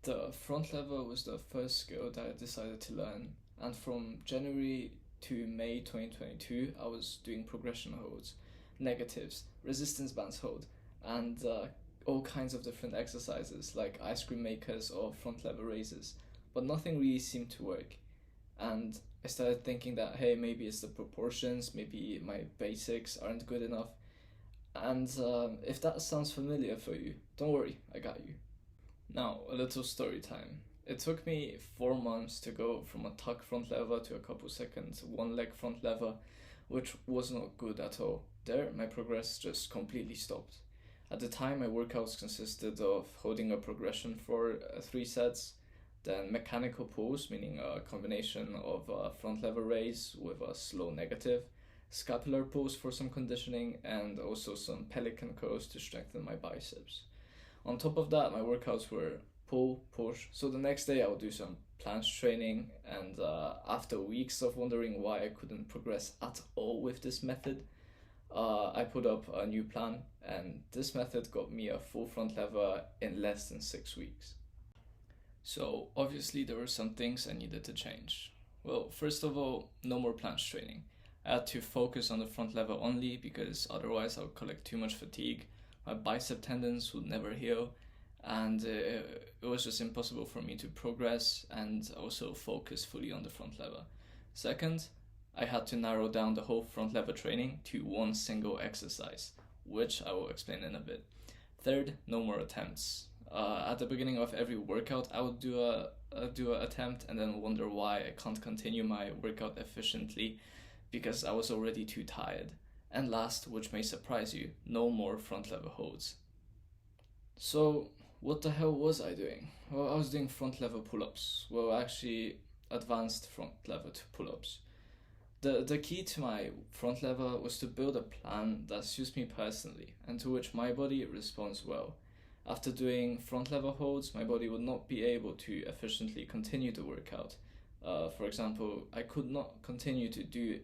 The front lever was the first skill that I decided to learn, and from January to May 2022, I was doing progression holds, negatives, resistance bands hold, and all kinds of different exercises like ice cream makers or front lever raises, but nothing really seemed to work. And I started thinking that, hey, maybe it's the proportions, maybe my basics aren't good enough. And if that sounds familiar for you, don't worry, I got you. Now, a little story time. It took me 4 months to go from a tuck front lever to a couple seconds one leg front lever, which was not good at all. There, my progress just completely stopped. At the time, my workouts consisted of holding a progression for 3 sets, then mechanical pulls, meaning a combination of a front lever raise with a slow negative, scapular pulls for some conditioning, and also some pelican curls to strengthen my biceps. On top of that, my workouts were pull, push. So the next day I would do some planche training, and after weeks of wondering why I couldn't progress at all with this method, I put up a new plan, and this method got me a full front lever in less than 6 weeks. So obviously there were some things I needed to change. Well, first of all, no more planche training. I had to focus on the front lever only because otherwise I would collect too much fatigue, my bicep tendons would never heal, and it was just impossible for me to progress and also focus fully on the front lever. Second, I had to narrow down the whole front lever training to one single exercise, which I will explain in a bit. Third, no more attempts. At the beginning of every workout, I would do an attempt and then wonder why I can't continue my workout efficiently because I was already too tired. And last, which may surprise you, no more front lever holds. So, what the hell was I doing? Well, I was doing front lever pull-ups. Well, actually, advanced front lever to pull-ups. The key to my front lever was to build a plan that suits me personally and to which my body responds well. After doing front lever holds, my body would not be able to efficiently continue the workout. For example, I could not continue to do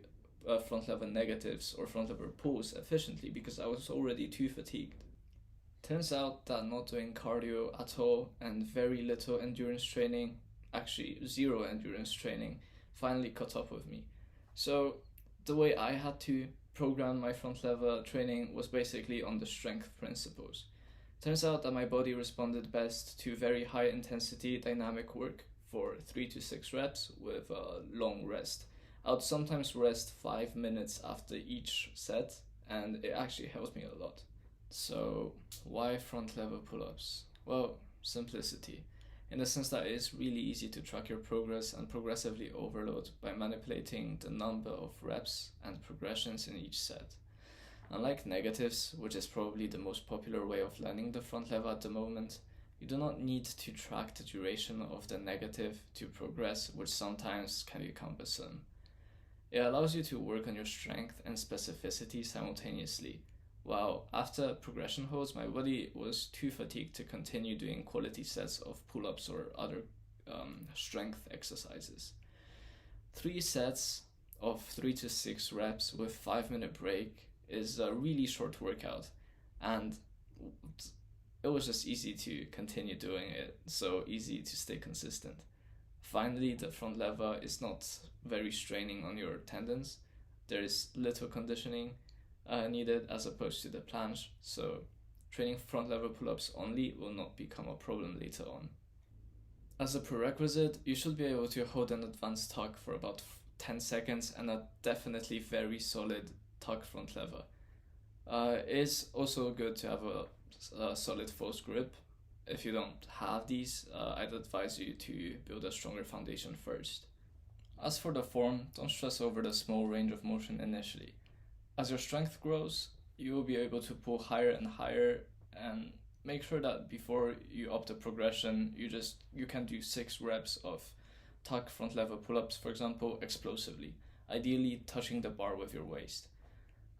front lever negatives or front lever pulls efficiently because I was already too fatigued. Turns out that not doing cardio at all and very little endurance training, actually zero endurance training, finally caught up with me. So the way I had to program my front lever training was basically on the strength principles. Turns out that my body responded best to very high intensity dynamic work for 3 to 6 reps with a long rest. I would sometimes rest 5 minutes after each set, and it actually helps me a lot. So why front lever pull-ups? Well, simplicity. In the sense that it's really easy to track your progress and progressively overload by manipulating the number of reps and progressions in each set. Unlike negatives, which is probably the most popular way of learning the front lever at the moment, you do not need to track the duration of the negative to progress, which sometimes can be cumbersome. It allows you to work on your strength and specificity simultaneously, while after progression holds, my body was too fatigued to continue doing quality sets of pull-ups or other strength exercises. 3 sets of 3 to 6 reps with 5-minute break is a really short workout, and it was just easy to continue doing it, so easy to stay consistent. Finally, the front lever is not very straining on your tendons. There is little conditioning needed as opposed to the planche, so training front lever pull-ups only will not become a problem later on. As a prerequisite, you should be able to hold an advanced tuck for about 10 seconds and a definitely very solid tuck front lever. It's also good to have a solid false grip. If you don't have these, I'd advise you to build a stronger foundation first. As for the form, don't stress over the small range of motion initially. As your strength grows, you will be able to pull higher and higher, and make sure that before you up the progression, you can do 6 reps of tuck front lever pull-ups, for example, explosively, ideally touching the bar with your waist.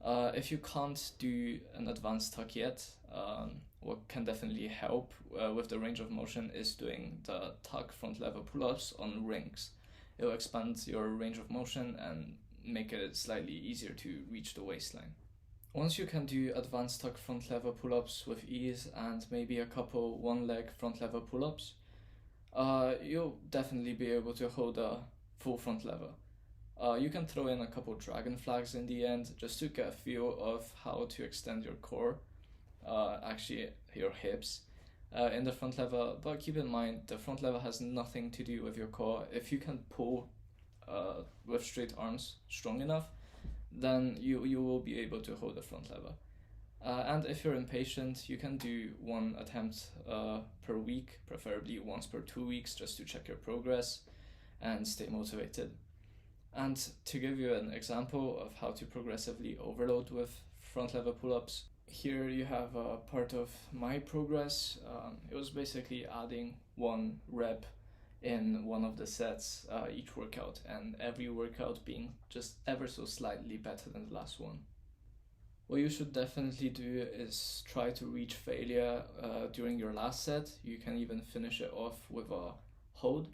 If you can't do an advanced tuck yet, what can definitely help with the range of motion is doing the tuck front lever pull-ups on rings. It will expand your range of motion and make it slightly easier to reach the waistline. Once you can do advanced tuck front lever pull-ups with ease and maybe a couple one-leg front lever pull-ups, You'll definitely be able to hold a full front lever. You can throw in a couple dragon flags in the end just to get a feel of how to extend your core, actually your hips, in the front lever. But keep in mind, the front lever has nothing to do with your core. If you can pull with straight arms strong enough, then you will be able to hold the front lever. And if you're impatient, you can do one attempt per week, preferably once per 2 weeks, just to check your progress and stay motivated. And to give you an example of how to progressively overload with front lever pull-ups, here you have a part of my progress. It was basically adding 1 rep in one of the sets each workout, and every workout being just ever so slightly better than the last one. What you should definitely do is try to reach failure during your last set. You can even finish it off with a hold.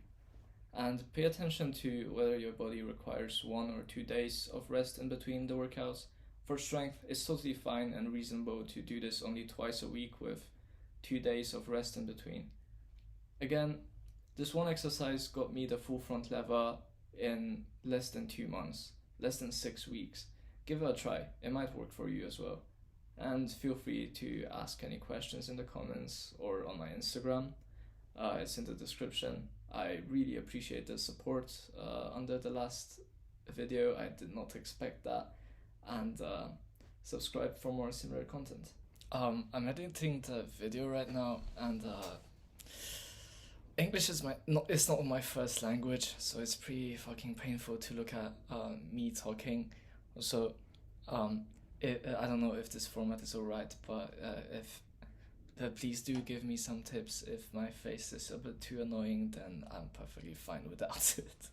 And pay attention to whether your body requires 1 or 2 days of rest in between the workouts. For strength, it's totally fine and reasonable to do this only twice a week with 2 days of rest in between. Again, this one exercise got me the full front lever in less than 2 months, less than 6 weeks. Give it a try, it might work for you as well. And feel free to ask any questions in the comments or on my Instagram. It's in the description. I really appreciate the support under the last video. I did not expect that. And subscribe for more similar content. I'm editing the video right now, and English is it's not my first language, so it's pretty fucking painful to look at me talking. So I don't know if this format is alright, but please do give me some tips. If my face is a bit too annoying, then I'm perfectly fine without it.